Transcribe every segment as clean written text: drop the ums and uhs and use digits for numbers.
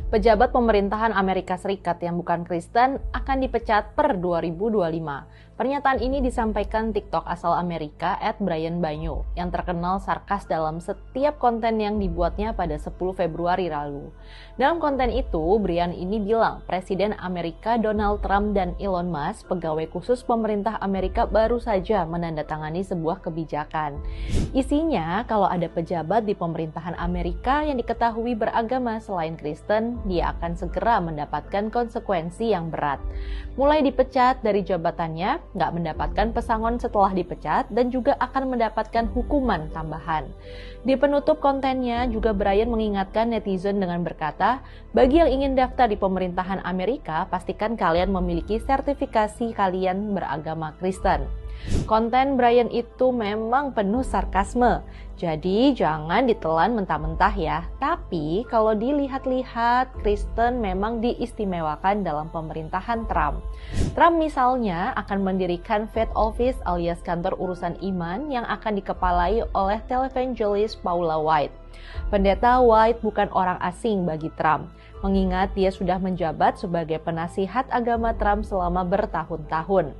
Pejabat pemerintahan Amerika Serikat yang bukan Kristen akan dipecat per 2025. Pernyataan ini disampaikan TikTok asal Amerika @brianbanyo yang terkenal sarkas dalam setiap konten yang dibuatnya pada 10 Februari lalu. Dalam konten itu, Brian ini bilang Presiden Amerika Donald Trump dan Elon Musk, pegawai khusus pemerintah Amerika, baru saja menandatangani sebuah kebijakan. Isinya, kalau ada pejabat di pemerintahan Amerika yang diketahui beragama selain Kristen, dia akan segera mendapatkan konsekuensi yang berat. Mulai dipecat dari jabatannya, nggak mendapatkan pesangon setelah dipecat, dan juga akan mendapatkan hukuman tambahan. Di penutup kontennya juga Brian mengingatkan netizen dengan berkata, bagi yang ingin daftar di pemerintahan Amerika, pastikan kalian memiliki sertifikasi kalian beragama Kristen. Konten Brian itu memang penuh sarkasme, jadi jangan ditelan mentah-mentah ya. Tapi kalau dilihat-lihat, Kristen memang diistimewakan dalam pemerintahan Trump. Trump misalnya akan mendirikan Faith Office alias kantor urusan iman yang akan dikepalai oleh televangelis Paula White. Pendeta White bukan orang asing bagi Trump, mengingat dia sudah menjabat sebagai penasihat agama Trump selama bertahun-tahun.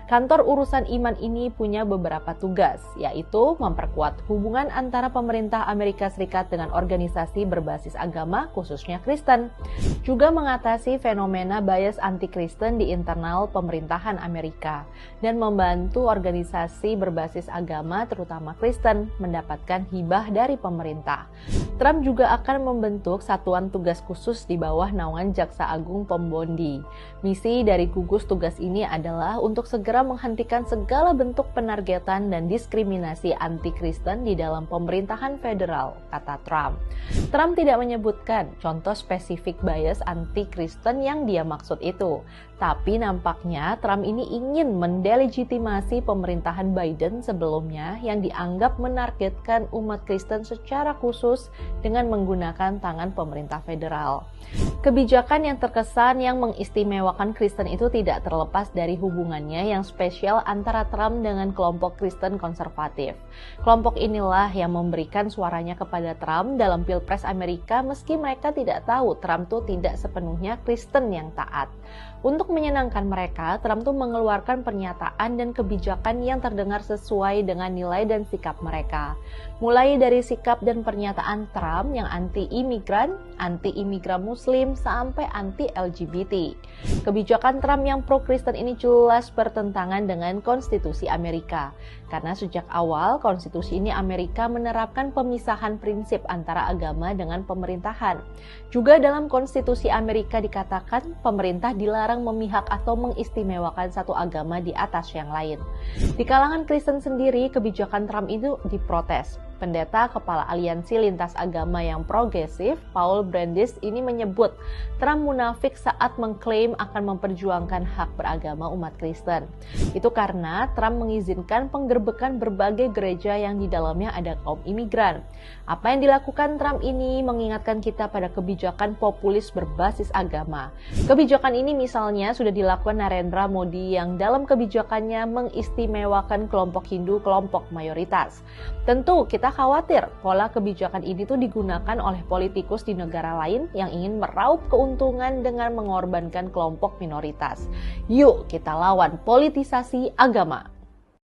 Kantor urusan iman ini punya beberapa tugas, yaitu memperkuat hubungan antara pemerintah Amerika Serikat dengan organisasi berbasis agama, khususnya Kristen. Juga mengatasi fenomena bias anti-Kristen di internal pemerintahan Amerika, dan membantu organisasi berbasis agama, terutama Kristen, mendapatkan hibah dari pemerintah. Trump juga akan membentuk satuan tugas khusus di bawah naungan Jaksa Agung Pembondi. Misi dari gugus tugas ini adalah untuk segera menghentikan segala bentuk penargetan dan diskriminasi anti-Kristen di dalam pemerintahan federal, kata Trump. Trump tidak menyebutkan contoh spesifik bias anti-Kristen yang dia maksud itu, tapi nampaknya Trump ini ingin mendelegitimasi pemerintahan Biden sebelumnya yang dianggap menargetkan umat Kristen secara khusus dengan menggunakan tangan pemerintah federal. Kebijakan yang terkesan yang mengistimewakan Kristen itu tidak terlepas dari hubungannya yang spesial antara Trump dengan kelompok Kristen konservatif. Kelompok inilah yang memberikan suaranya kepada Trump dalam Pilpres Amerika meski mereka tidak tahu Trump tuh tidak sepenuhnya Kristen yang taat. Untuk menyenangkan mereka, Trump tuh mengeluarkan pernyataan dan kebijakan yang terdengar sesuai dengan nilai dan sikap mereka. Mulai dari sikap dan pernyataan Trump yang anti-imigran Muslim, sampai anti-LGBT. Kebijakan Trump yang pro-Kristen ini jelas bertentangan dengan konstitusi Amerika. Karena sejak awal, konstitusi ini Amerika menerapkan pemisahan prinsip antara agama dengan pemerintahan. Juga dalam konstitusi Amerika dikatakan pemerintah dilarang memihak atau mengistimewakan satu agama di atas yang lain. Di kalangan Kristen sendiri, kebijakan Trump itu diprotes. Pendeta Kepala Aliansi Lintas Agama yang Progresif, Paul Brandis, ini menyebut Trump munafik saat mengklaim akan memperjuangkan hak beragama umat Kristen. Itu karena Trump mengizinkan penggerbekan berbagai gereja yang di dalamnya ada kaum imigran. Apa yang dilakukan Trump ini mengingatkan kita pada kebijakan populis berbasis agama. Kebijakan ini misalnya sudah dilakukan Narendra Modi yang dalam kebijakannya mengistimewakan kelompok Hindu, kelompok mayoritas. Tentu kita khawatir pola kebijakan ini tuh digunakan oleh politikus di negara lain yang ingin meraup keuntungan dengan mengorbankan kelompok minoritas. Yuk kita lawan politisasi agama.